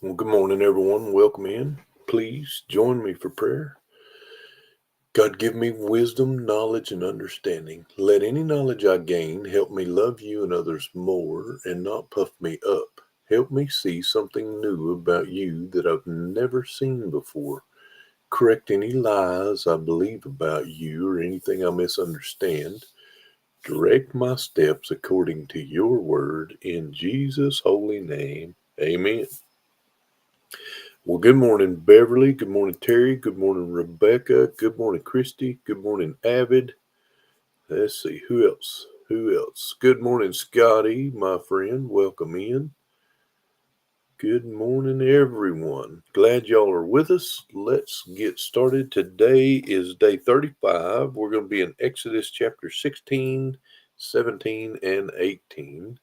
Well, good morning, everyone. Welcome in. Please join me for prayer. God, give me wisdom, knowledge, and understanding. Let any knowledge I gain help me love you and others more and not puff me up. Help me see something new about you that I've never seen before. Correct any lies I believe about you or anything I misunderstand. Direct my steps according to your word. In Jesus' holy name, amen. Well, good morning, Beverly. Good morning, Terry. Good morning, Rebecca. Good morning, Christy. Good morning, Avid. Let's see, who else? Who else? Good morning, Scotty, my friend. Welcome in. Good morning, everyone. Glad y'all are with us. Let's get started. Today is day 35. We're going to be in Exodus chapter 16, 17, and 18.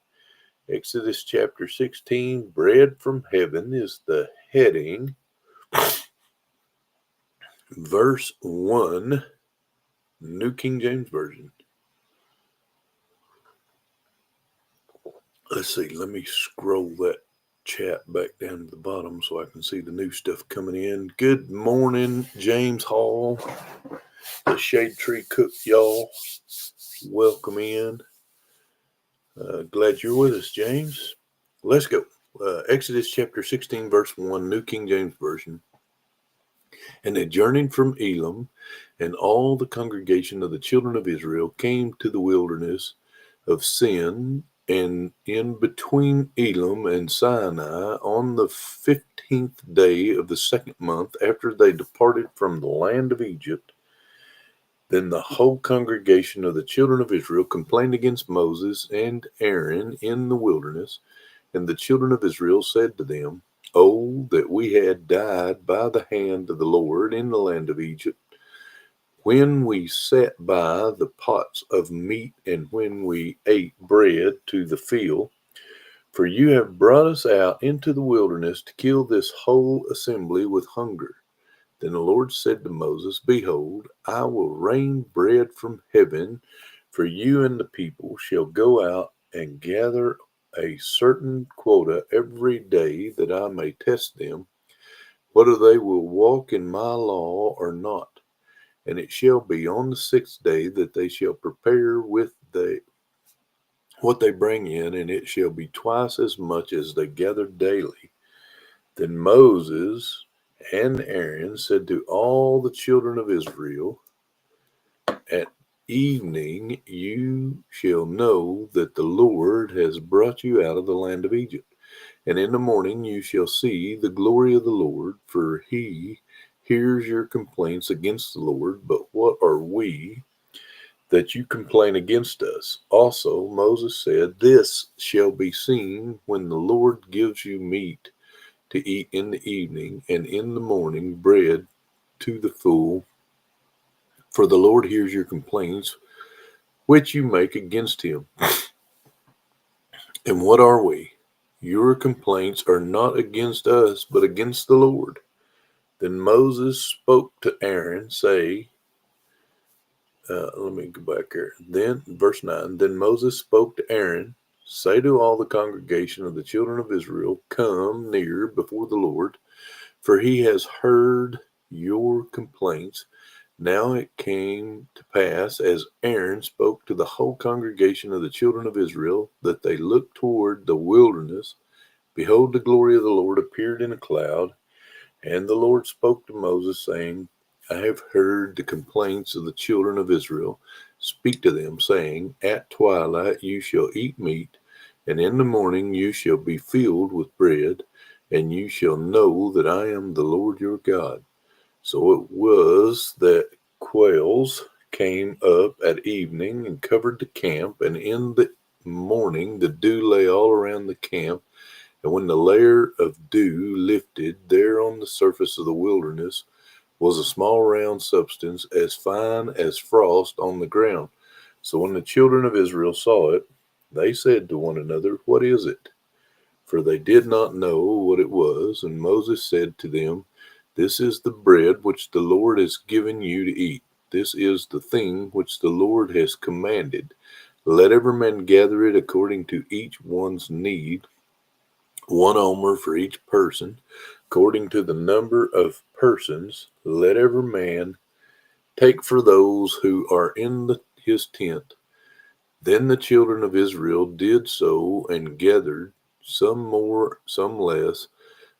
Exodus chapter 16, Bread from Heaven, is the heading. Verse 1, New King James Version. Let's see, let me scroll that chat back down to the bottom so I can see the new stuff coming in. Good morning, James Hall, the Shade Tree Cook, y'all. Welcome in. Glad you're with us, James. Let's go. Exodus chapter 16, verse 1, New King James Version. And they journeyed from Elim, and all the congregation of the children of Israel came to the wilderness of Sin, and in between Elim and Sinai, on the 15th day of the second month after they departed from the land of Egypt. Then the whole congregation of the children of Israel complained against Moses and Aaron in the wilderness, and the children of Israel said to them, "Oh, that we had died by the hand of the Lord in the land of Egypt, when we sat by the pots of meat and when we ate bread to the field. For you have brought us out into the wilderness to kill this whole assembly with hunger." Then the Lord said to Moses, "Behold, I will rain bread from heaven, for you and the people shall go out and gather a certain quota every day, that I may test them, whether they will walk in my law or not. And it shall be on the sixth day that they shall prepare with what they bring in, and it shall be twice as much as they gather daily." Then Moses and Aaron said to all the children of Israel, "At evening you shall know that the Lord has brought you out of the land of Egypt. And in the morning you shall see the glory of the Lord, for he hears your complaints against the Lord. But what are we, that you complain against us?" Also Moses said, "This shall be seen when the Lord gives you meat to eat in the evening, and in the morning bread to the full. For the Lord hears your complaints, which you make against him. And what are we? Your complaints are not against us, but against the Lord." Then Moses spoke to Aaron, let me go back here. Then, verse 9, then Moses spoke to Aaron, "Say to all the congregation of the children of Israel, come near before the Lord, for he has heard your complaints." Now it came to pass, as Aaron spoke to the whole congregation of the children of Israel, that they looked toward the wilderness. Behold, the glory of the Lord appeared in a cloud. And the Lord spoke to Moses, saying, "I have heard the complaints of the children of Israel. Speak to them, saying, At twilight you shall eat meat, and in the morning you shall be filled with bread, and you shall know that I am the Lord your God." So it was that quails came up at evening and covered the camp, and in the morning the dew lay all around the camp. And when the layer of dew lifted, there on the surface of the wilderness was a small round substance as fine as frost on the ground. So when the children of Israel saw it, they said to one another, "What is it?" For they did not know what it was. And Moses said to them, "This is the bread which the Lord has given you to eat. This is the thing which the Lord has commanded. Let every man gather it according to each one's need. 1 omer for each person, according to the number of persons. Let every man take for those who are in his tent. Then the children of Israel did so and gathered, some more, some less.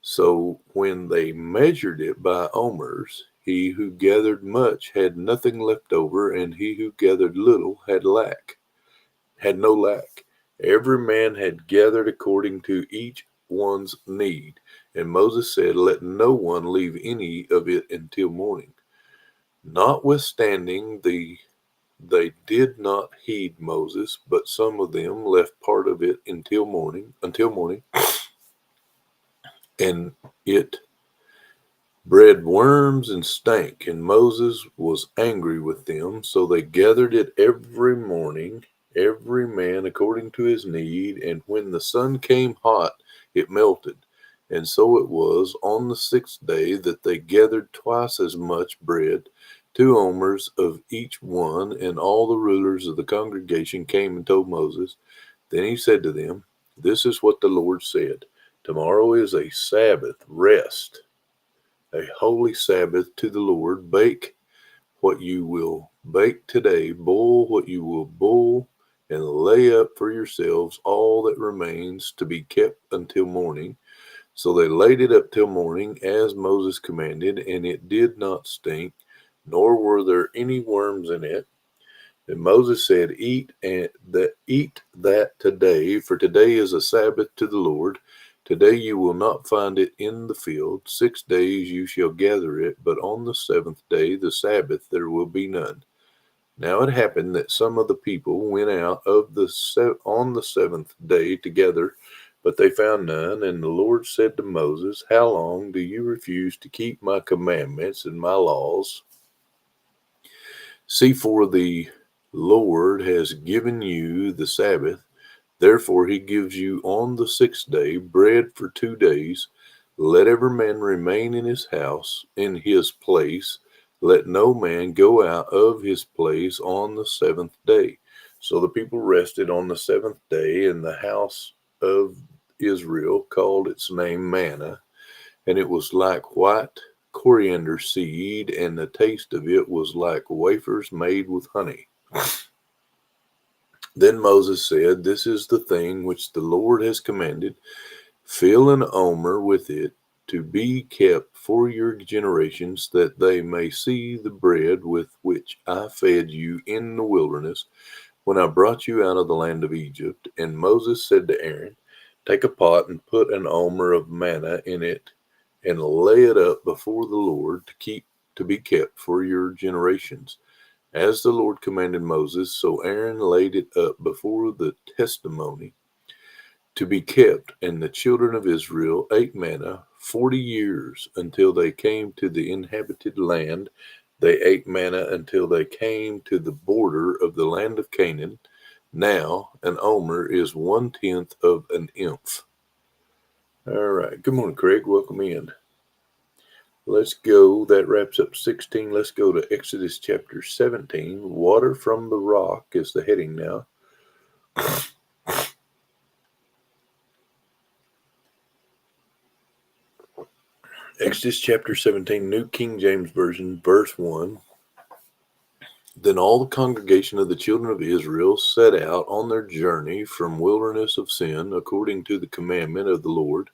So when they measured it by omers, he who gathered much had nothing left over, and he who gathered little had no lack. Every man had gathered according to each one's need. And Moses said, let no one leave any of it until morning. Notwithstanding, they did not heed Moses, but some of them left part of it until morning, and it bred worms and stank, and Moses was angry with them. So they gathered it every morning, every man according to his need, and when the sun came hot, it melted. And so it was on the 6th day that they gathered twice as much bread, 2 omers of each one, and all the rulers of the congregation came and told Moses. Then he said to them, this is what the Lord said. Tomorrow is a Sabbath rest, a holy Sabbath to the Lord. Bake what you will bake today, boil what you will boil, and lay up for yourselves all that remains to be kept until morning. So they laid it up till morning, as Moses commanded, and it did not stink, nor were there any worms in it. And Moses said, eat that today, for today is a Sabbath to the Lord. Today you will not find it in the field. 6 days you shall gather it, but on the 7th day, the Sabbath, there will be none. Now it happened that some of the people went out on the 7th day together, but they found none. And the Lord said to Moses, how long do you refuse to keep my commandments and my laws? See, for the Lord has given you the Sabbath. Therefore he gives you on the 6th day bread for 2 days. Let every man remain in his house, in his place. Let no man go out of his place on the 7th day. So the people rested on the 7th day, and the house of Israel called its name manna, and it was like white coriander seed, and the taste of it was like wafers made with honey. Then Moses said, this is the thing which the Lord has commanded. Fill an omer with it to be kept for your generations, that they may see the bread with which I fed you in the wilderness when I brought you out of the land of Egypt. And Moses said to Aaron, take a pot and put an omer of manna in it, and lay it up before the Lord to be kept for your generations. As the Lord commanded Moses, so Aaron laid it up before the testimony to be kept, and the children of Israel ate manna 40 years until they came to the inhabited land. They ate manna until they came to the border of the land of Canaan. Now an omer is 1/10 of an imph. All right. Good morning, Craig. Welcome in. Let's go. That wraps up 16. Let's go to Exodus chapter 17. Water from the rock is the heading now. Exodus chapter 17, New King James Version, verse 1. Then all the congregation of the children of Israel set out on their journey from wilderness of sin, according to the commandment of the Lord,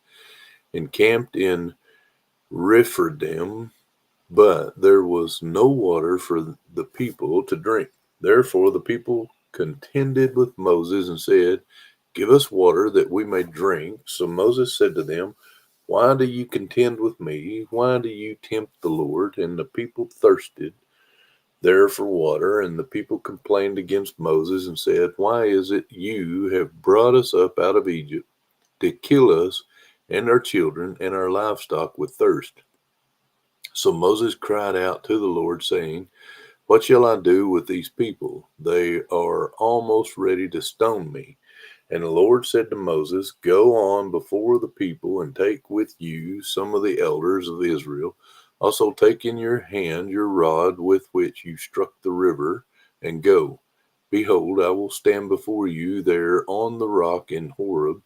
and camped in Rephidim, but there was no water for the people to drink. Therefore the people contended with Moses and said, give us water that we may drink. So Moses said to them, why do you contend with me? Why do you tempt the Lord? And the people thirsted there for water, and the people complained against Moses and said, why is it you have brought us up out of Egypt to kill us and our children and our livestock with thirst? So Moses cried out to the Lord, saying, what shall I do with these people? They are almost ready to stone me. And the Lord said to Moses, go on before the people and take with you some of the elders of Israel. Also take in your hand your rod with which you struck the river, and go. Behold, I will stand before you there on the rock in Horeb.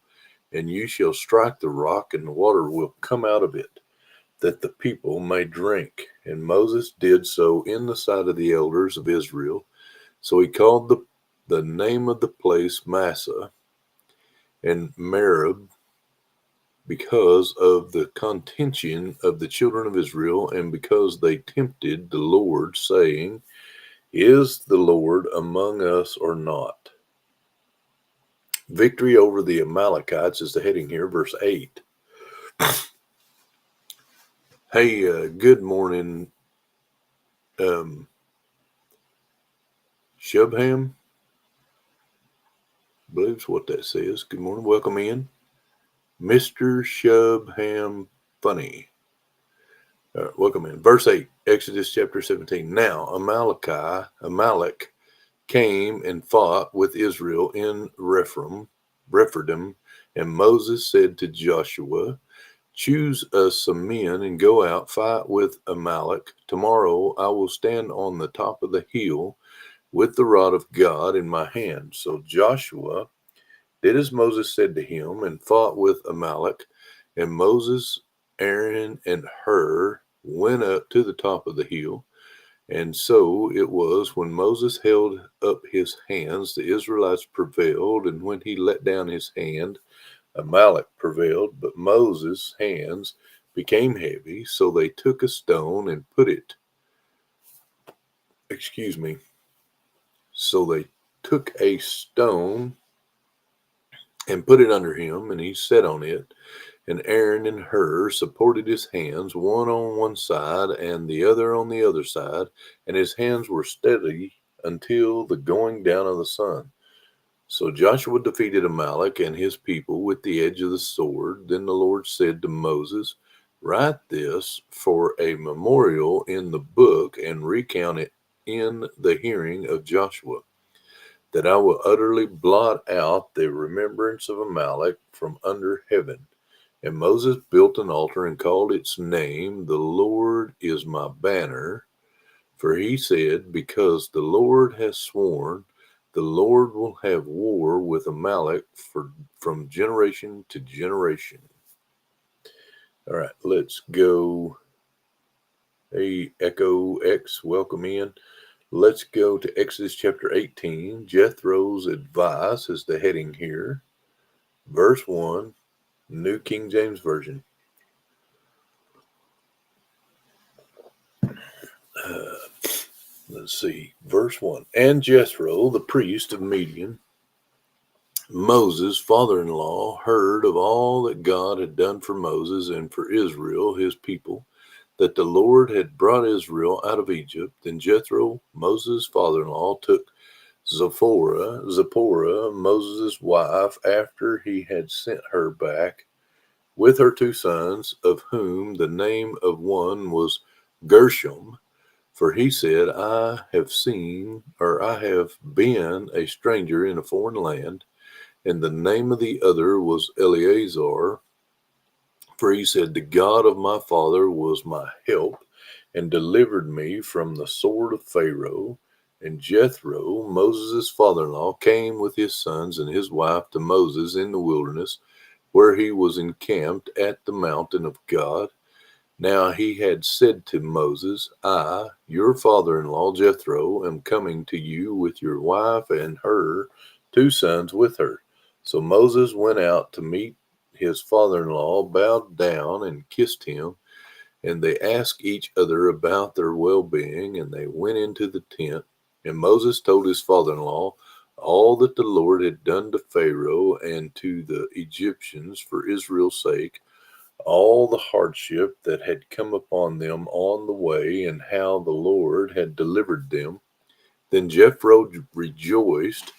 and you shall strike the rock, and the water will come out of it, that the people may drink. And Moses did so in the sight of the elders of Israel. So he called the name of the place Massah and Merib, because of the contention of the children of Israel, and because they tempted the Lord, saying, Is the Lord among us or not? Victory over the Amalekites is the heading here, verse 8. Hey, good morning, Shubham. I believe it's what that says. Good morning, welcome in. Mr. Shubham Funny. Welcome in. Verse 8, Exodus chapter 17. Now Amalek came and fought with Israel in Rephidim, and Moses said to Joshua, Choose us some men and go out, fight with Amalek. Tomorrow I will stand on the top of the hill with the rod of God in my hand. So Joshua did as Moses said to him and fought with Amalek. And Moses, Aaron, and Hur went up to the top of the hill. And so it was, when Moses held up his hands, the Israelites prevailed, and when he let down his hand, Amalek prevailed. But Moses' hands became heavy, so they took a stone and so they took a stone and put it under him, and he sat on it. And Aaron and Hur supported his hands, one on one side and the other on the other side, and his hands were steady until the going down of the sun. So Joshua defeated Amalek and his people with the edge of the sword. Then the Lord said to Moses, Write this for a memorial in the book and recount it in the hearing of Joshua, that I will utterly blot out the remembrance of Amalek from under heaven. And Moses built an altar and called its name, The Lord is my banner. For he said, Because the Lord has sworn, the Lord will have war with Amalek from generation to generation. All right, let's go. Hey, Echo X, welcome in. Let's go to Exodus chapter 18. Jethro's advice is the heading here. Verse 1, New King James Version. Let's see, verse 1. And Jethro, the priest of Midian, Moses' father-in-law, heard of all that God had done for Moses and for Israel, his people, that the Lord had brought Israel out of Egypt. Then Jethro, Moses' father-in-law, took Zipporah, Moses' wife, after he had sent her back, with her 2 sons, of whom the name of one was Gershom. For he said, I have been a stranger in a foreign land. And the name of the other was Eleazar. For he said, The God of my father was my help, and delivered me from the sword of Pharaoh. And Jethro, Moses' father-in-law, came with his sons and his wife to Moses in the wilderness, where he was encamped at the mountain of God. Now he had said to Moses, I, your father-in-law Jethro, am coming to you with your wife and her 2 sons with her. So Moses went out to meet his father-in-law, bowed down and kissed him, and they asked each other about their well-being, and they went into the tent. And Moses told his father-in-law all that the Lord had done to Pharaoh and to the Egyptians for Israel's sake, all the hardship that had come upon them on the way, and how the Lord had delivered them. Then Jethro rejoiced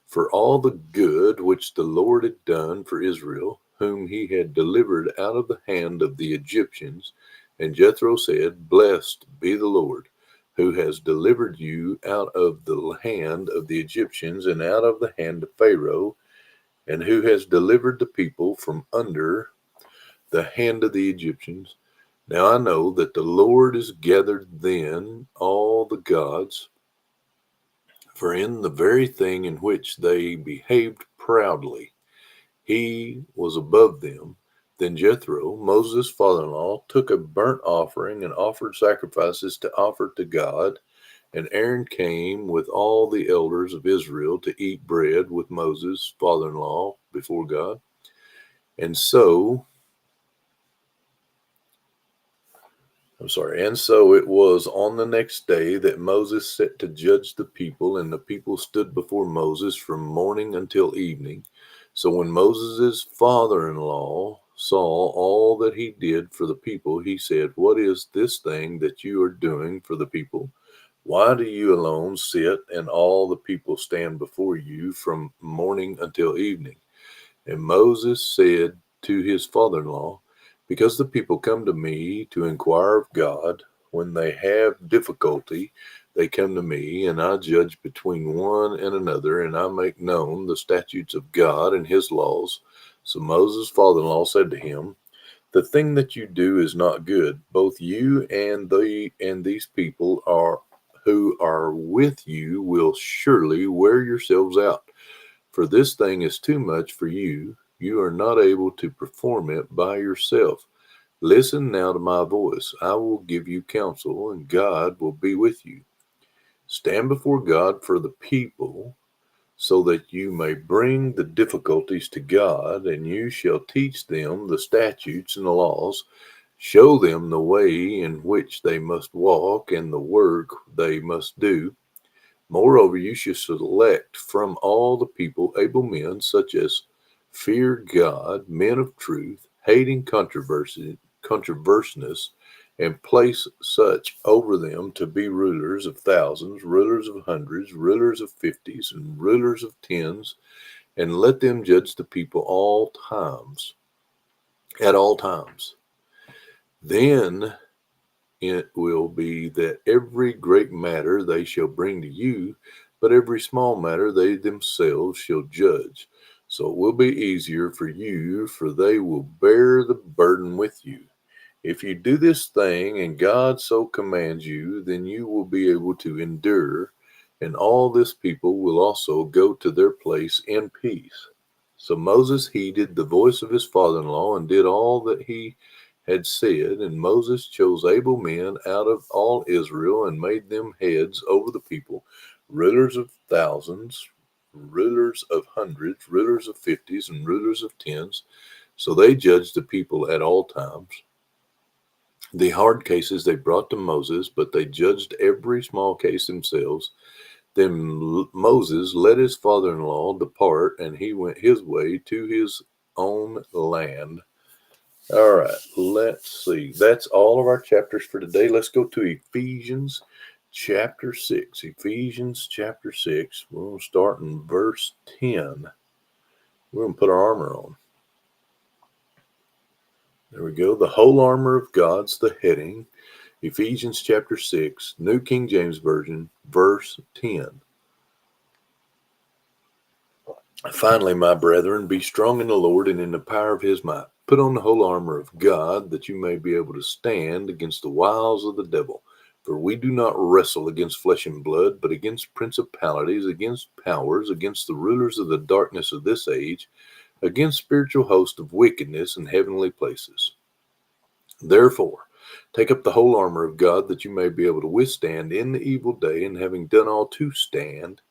for all the good which the Lord had done for Israel, whom he had delivered out of the hand of the Egyptians. And Jethro said, Blessed be the Lord, who has delivered you out of the hand of the Egyptians and out of the hand of Pharaoh, and who has delivered the people from under the hand of the Egyptians. Now I know that the Lord has gathered then all the gods, for in the very thing in which they behaved proudly, he was above them. Then Jethro, Moses' father-in-law, took a burnt offering and offered sacrifices to offer to God. And Aaron came with all the elders of Israel to eat bread with Moses' father-in-law before God. And so it was on the next day that Moses set to judge the people, and the people stood before Moses from morning until evening. So when Moses' father-in-law saw all that he did for the people, he said, "What is this thing that you are doing for the people? Why do you alone sit, and all the people stand before you from morning until evening?" And Moses said to his father-in-law, "Because the people come to me to inquire of God. When they have difficulty, they come to me, and I judge between one and another, and I make known the statutes of God and his laws." So Moses' father-in-law said to him, "The thing that you do is not good. Both you and these people who are with you will surely wear yourselves out. For this thing is too much for you. You are not able to perform it by yourself. Listen now to my voice. I will give you counsel, and God will be with you. Stand before God for the people, so that you may bring the difficulties to God, and you shall teach them the statutes and the laws. Show them the way in which they must walk and the work they must do. Moreover, you shall select from all the people able men, such as fear God, men of truth, hating controversiousness, and place such over them to be rulers of thousands, rulers of hundreds, rulers of fifties, and rulers of tens, and let them judge the people at all times. Then it will be that every great matter they shall bring to you, but every small matter they themselves shall judge. So it will be easier for you, for they will bear the burden with you. If you do this thing and God so commands you, then you will be able to endure, and all this people will also go to their place in peace." So Moses heeded the voice of his father-in-law and did all that he had said, and Moses chose able men out of all Israel and made them heads over the people, rulers of thousands, rulers of hundreds, rulers of fifties, and rulers of tens. So they judged the people at all times. The hard cases they brought to Moses, but they judged every small case themselves. Then Moses let his father-in-law depart, and he went his way to his own land. All right, let's see. That's all of our chapters for today. Let's go to Ephesians chapter 6. Ephesians chapter 6. We'll start in verse 10. We're going to put our armor on. There we go. The whole armor of God's the heading. Ephesians chapter 6, New King James Version, verse 10. "Finally, my brethren, be strong in the Lord and in the power of his might. Put on the whole armor of God, that you may be able to stand against the wiles of the devil. For we do not wrestle against flesh and blood, but against principalities, against powers, against the rulers of the darkness of this age, against spiritual hosts of wickedness in heavenly places. Therefore, take up the whole armor of God, that you may be able to withstand in the evil day, and having done all to stand,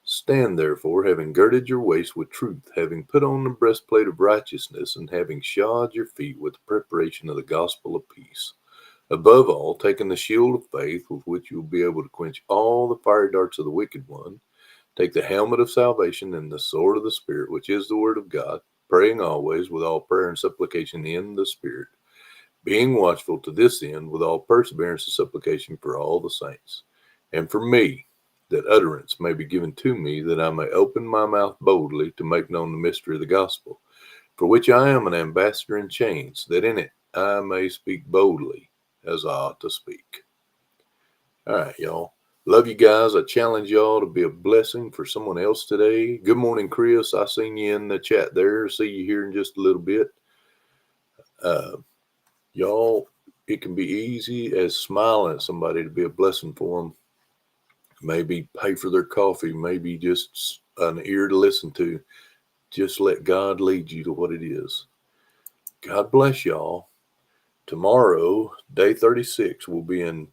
stand therefore, having girded your waist with truth, having put on the breastplate of righteousness, and having shod your feet with the preparation of the gospel of peace. Above all, taking the shield of faith, with which you will be able to quench all the fiery darts of the wicked one. Take the helmet of salvation and the sword of the Spirit, which is the word of God, praying always with all prayer and supplication in the Spirit, being watchful to this end with all perseverance and supplication for all the saints, and for me, that utterance may be given to me, that I may open my mouth boldly to make known the mystery of the gospel, for which I am an ambassador in chains, that in it I may speak boldly as I ought to speak." All right, y'all. Love you guys. I challenge y'all to be a blessing for someone else today. Good morning, Chris. I seen you in the chat there. See you here in just a little bit. Y'all, it can be easy as smiling at somebody to be a blessing for them. Maybe pay for their coffee, maybe just an ear to listen to. just let God lead you to what it is. God bless y'all. Tomorrow, day 36, will be in